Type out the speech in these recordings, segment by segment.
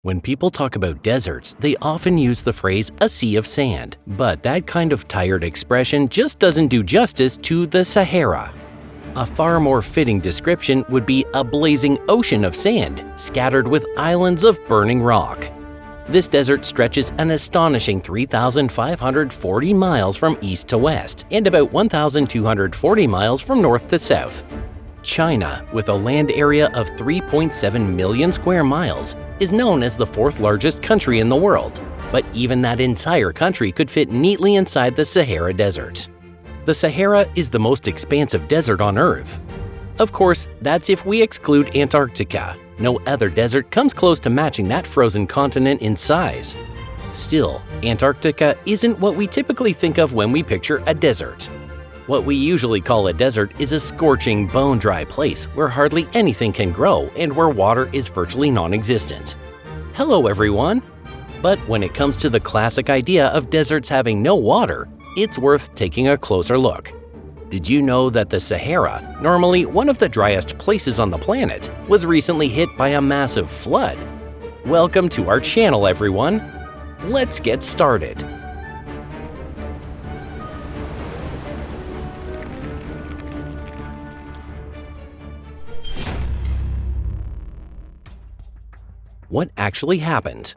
When people talk about deserts, they often use the phrase a sea of sand, but that kind of tired expression just doesn't do justice to the Sahara. A far more fitting description would be a blazing ocean of sand, scattered with islands of burning rock. This desert stretches an astonishing 3,540 miles from east to west and about 1,240 miles from north to south. China, with a land area of 3.7 million square miles, is known as the fourth largest country in the world, but even that entire country could fit neatly inside the Sahara Desert. The Sahara is the most expansive desert on Earth. Of course, that's if we exclude Antarctica. No other desert comes close to matching that frozen continent in size. Still, Antarctica isn't what we typically think of when we picture a desert. What we usually call a desert is a scorching, bone-dry place where hardly anything can grow and where water is virtually non-existent. Hello everyone! But when it comes to the classic idea of deserts having no water, it's worth taking a closer look. Did you know that the Sahara, normally one of the driest places on the planet, was recently hit by a massive flood? Welcome to our channel, everyone! Let's get started! What actually happened?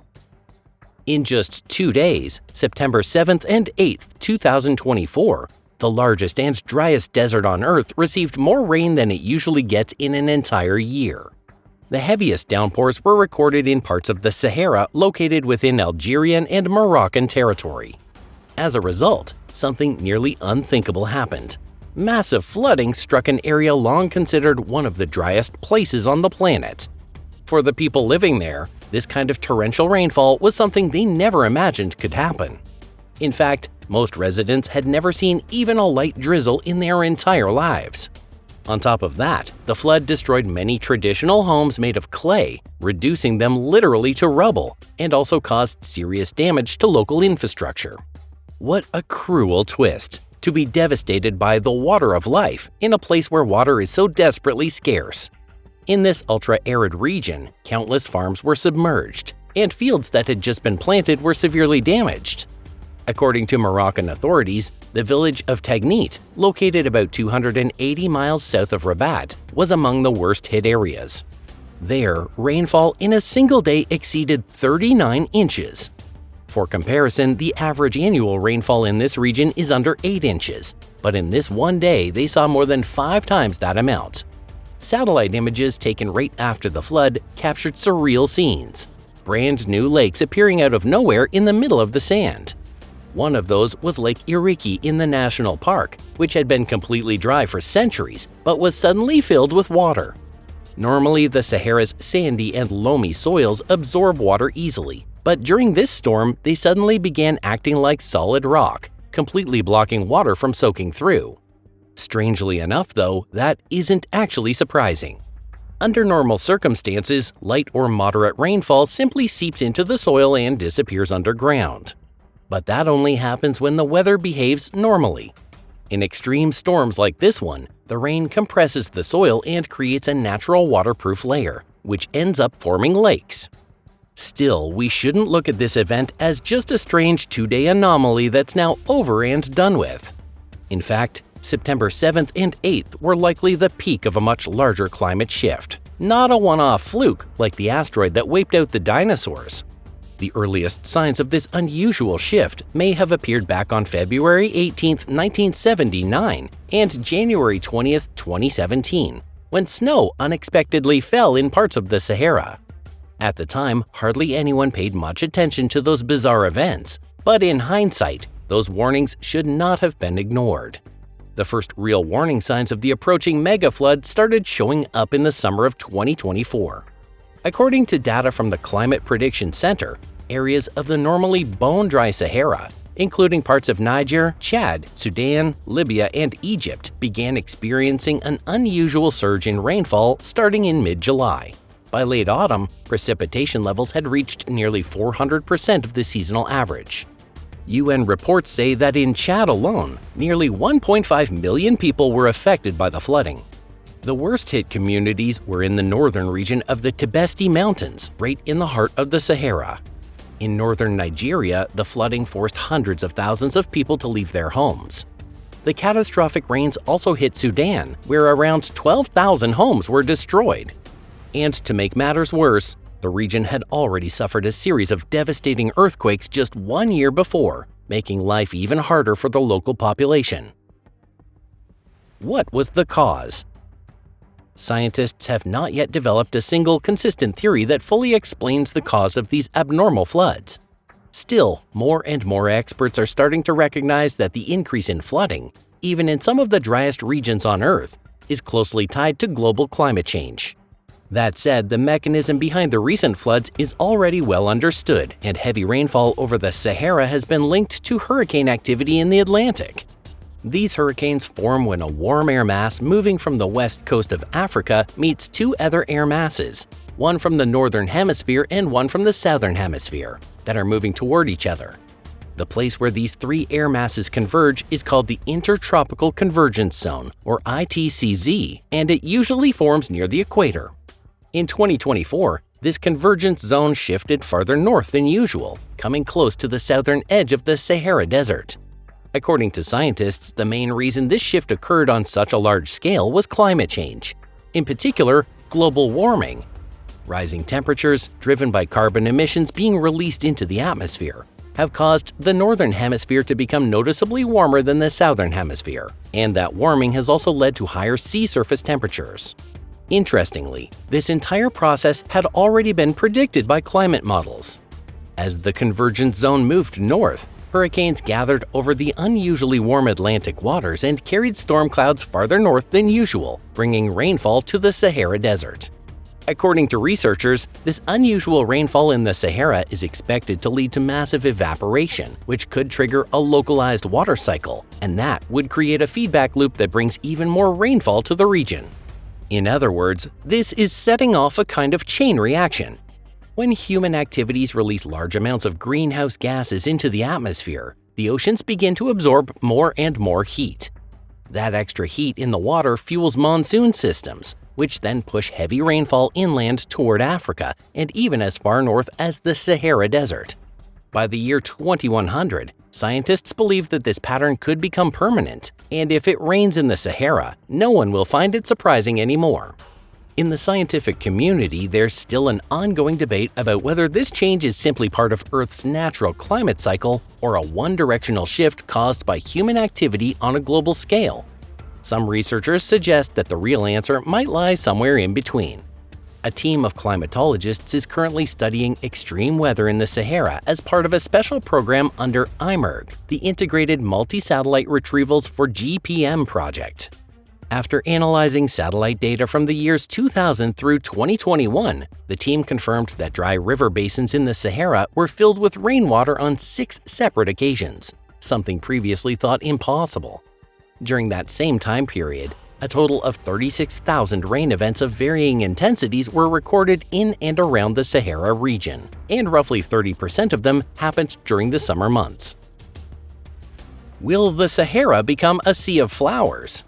In just 2 days, September 7th and 8th, 2024, the largest and driest desert on Earth received more rain than it usually gets in an entire year. The heaviest downpours were recorded in parts of the Sahara located within Algerian and Moroccan territory. As a result, something nearly unthinkable happened. Massive flooding struck an area long considered one of the driest places on the planet. For the people living there, this kind of torrential rainfall was something they never imagined could happen. In fact, most residents had never seen even a light drizzle in their entire lives. On top of that, the flood destroyed many traditional homes made of clay, reducing them literally to rubble, and also caused serious damage to local infrastructure. What a cruel twist, to be devastated by the water of life in a place where water is so desperately scarce. In this ultra-arid region, countless farms were submerged, and fields that had just been planted were severely damaged. According to Moroccan authorities, the village of Tagnit, located about 280 miles south of Rabat, was among the worst-hit areas. There, rainfall in a single day exceeded 39 inches. For comparison, the average annual rainfall in this region is under 8 inches, but in this one day they saw more than 5 times that amount. Satellite images taken right after the flood captured surreal scenes. Brand new lakes appearing out of nowhere in the middle of the sand. One of those was Lake Iriki in the national park, which had been completely dry for centuries, but was suddenly filled with water. Normally, the Sahara's sandy and loamy soils absorb water easily, but during this storm, they suddenly began acting like solid rock, completely blocking water from soaking through. Strangely enough, though, that isn't actually surprising. Under normal circumstances, light or moderate rainfall simply seeps into the soil and disappears underground. But that only happens when the weather behaves normally. In extreme storms like this one, the rain compresses the soil and creates a natural waterproof layer, which ends up forming lakes. Still, we shouldn't look at this event as just a strange 2-day anomaly that's now over and done with. In fact, September 7th and 8th were likely the peak of a much larger climate shift, not a one-off fluke like the asteroid that wiped out the dinosaurs. The earliest signs of this unusual shift may have appeared back on February 18, 1979 and January 20, 2017, when snow unexpectedly fell in parts of the Sahara. At the time, hardly anyone paid much attention to those bizarre events, but in hindsight, those warnings should not have been ignored. The first real warning signs of the approaching mega-flood started showing up in the summer of 2024. According to data from the Climate Prediction Center, areas of the normally bone-dry Sahara, including parts of Niger, Chad, Sudan, Libya, and Egypt, began experiencing an unusual surge in rainfall starting in mid-July. By late autumn, precipitation levels had reached nearly 400% of the seasonal average. UN reports say that in Chad alone, nearly 1.5 million people were affected by the flooding. The worst-hit communities were in the northern region of the Tibesti Mountains, right in the heart of the Sahara. In northern Nigeria, the flooding forced hundreds of thousands of people to leave their homes. The catastrophic rains also hit Sudan, where around 12,000 homes were destroyed. And to make matters worse, the region had already suffered a series of devastating earthquakes just 1 year before, making life even harder for the local population. What was the cause? Scientists have not yet developed a single consistent theory that fully explains the cause of these abnormal floods. Still, more and more experts are starting to recognize that the increase in flooding, even in some of the driest regions on Earth, is closely tied to global climate change. That said, the mechanism behind the recent floods is already well understood, and heavy rainfall over the Sahara has been linked to hurricane activity in the Atlantic. These hurricanes form when a warm air mass moving from the west coast of Africa meets two other air masses, one from the northern hemisphere and one from the southern hemisphere, that are moving toward each other. The place where these three air masses converge is called the Intertropical Convergence Zone, or ITCZ, and it usually forms near the equator. In 2024, this convergence zone shifted farther north than usual, coming close to the southern edge of the Sahara Desert. According to scientists, the main reason this shift occurred on such a large scale was climate change, in particular, global warming. Rising temperatures, driven by carbon emissions being released into the atmosphere, have caused the northern hemisphere to become noticeably warmer than the southern hemisphere, and that warming has also led to higher sea surface temperatures. Interestingly, this entire process had already been predicted by climate models. As the convergence zone moved north, hurricanes gathered over the unusually warm Atlantic waters and carried storm clouds farther north than usual, bringing rainfall to the Sahara Desert. According to researchers, this unusual rainfall in the Sahara is expected to lead to massive evaporation, which could trigger a localized water cycle, and that would create a feedback loop that brings even more rainfall to the region. In other words, this is setting off a kind of chain reaction. When human activities release large amounts of greenhouse gases into the atmosphere, the oceans begin to absorb more and more heat. That extra heat in the water fuels monsoon systems, which then push heavy rainfall inland toward Africa and even as far north as the Sahara Desert. By the year 2100, scientists believe that this pattern could become permanent, and if it rains in the Sahara, no one will find it surprising anymore. In the scientific community, there's still an ongoing debate about whether this change is simply part of Earth's natural climate cycle or a one-directional shift caused by human activity on a global scale. Some researchers suggest that the real answer might lie somewhere in between. A team of climatologists is currently studying extreme weather in the Sahara as part of a special program under IMERG, the Integrated Multi-Satellite Retrievals for GPM project. After analyzing satellite data from the years 2000 through 2021, the team confirmed that dry river basins in the Sahara were filled with rainwater on 6 separate occasions, something previously thought impossible. During that same time period, a total of 36,000 rain events of varying intensities were recorded in and around the Sahara region, and roughly 30% of them happened during the summer months. Will the Sahara become a sea of flowers?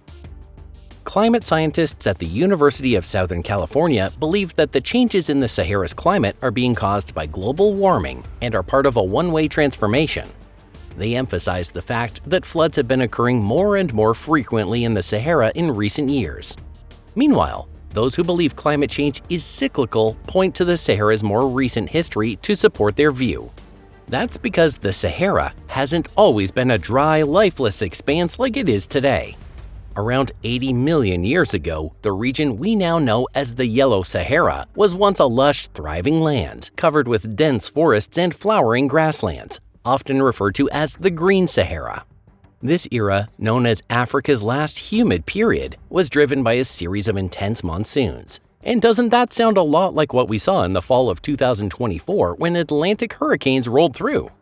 Climate scientists at the University of Southern California believe that the changes in the Sahara's climate are being caused by global warming and are part of a one-way transformation. They emphasize the fact that floods have been occurring more and more frequently in the Sahara in recent years. Meanwhile, those who believe climate change is cyclical point to the Sahara's more recent history to support their view. That's because the Sahara hasn't always been a dry, lifeless expanse like it is today. Around 80 million years ago, the region we now know as the Yellow Sahara was once a lush, thriving land covered with dense forests and flowering grasslands, often referred to as the Green Sahara. This era, known as Africa's last humid period, was driven by a series of intense monsoons. And doesn't that sound a lot like what we saw in the fall of 2024 when Atlantic hurricanes rolled through?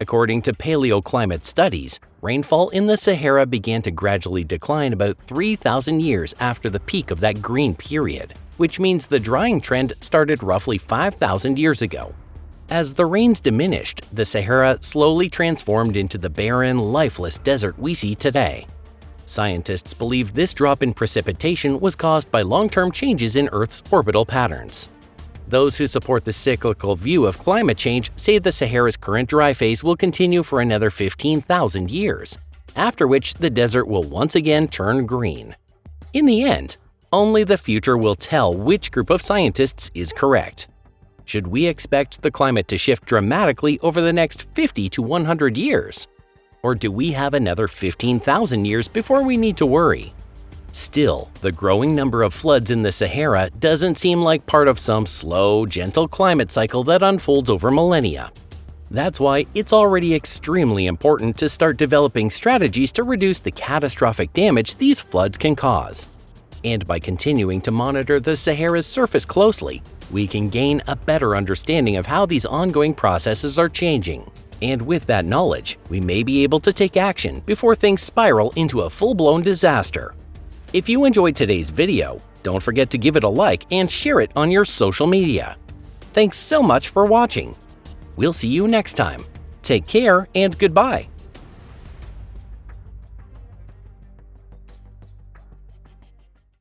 According to paleoclimate studies, rainfall in the Sahara began to gradually decline about 3,000 years after the peak of that green period, which means the drying trend started roughly 5,000 years ago. As the rains diminished, the Sahara slowly transformed into the barren, lifeless desert we see today. Scientists believe this drop in precipitation was caused by long-term changes in Earth's orbital patterns. Those who support the cyclical view of climate change say the Sahara's current dry phase will continue for another 15,000 years, after which the desert will once again turn green. In the end, only the future will tell which group of scientists is correct. Should we expect the climate to shift dramatically over the next 50 to 100 years? Or do we have another 15,000 years before we need to worry? Still, the growing number of floods in the Sahara doesn't seem like part of some slow, gentle climate cycle that unfolds over millennia. That's why it's already extremely important to start developing strategies to reduce the catastrophic damage these floods can cause. And by continuing to monitor the Sahara's surface closely, we can gain a better understanding of how these ongoing processes are changing. And with that knowledge, we may be able to take action before things spiral into a full-blown disaster. If you enjoyed today's video, don't forget to give it a like and share it on your social media. Thanks so much for watching. We'll see you next time. Take care and goodbye.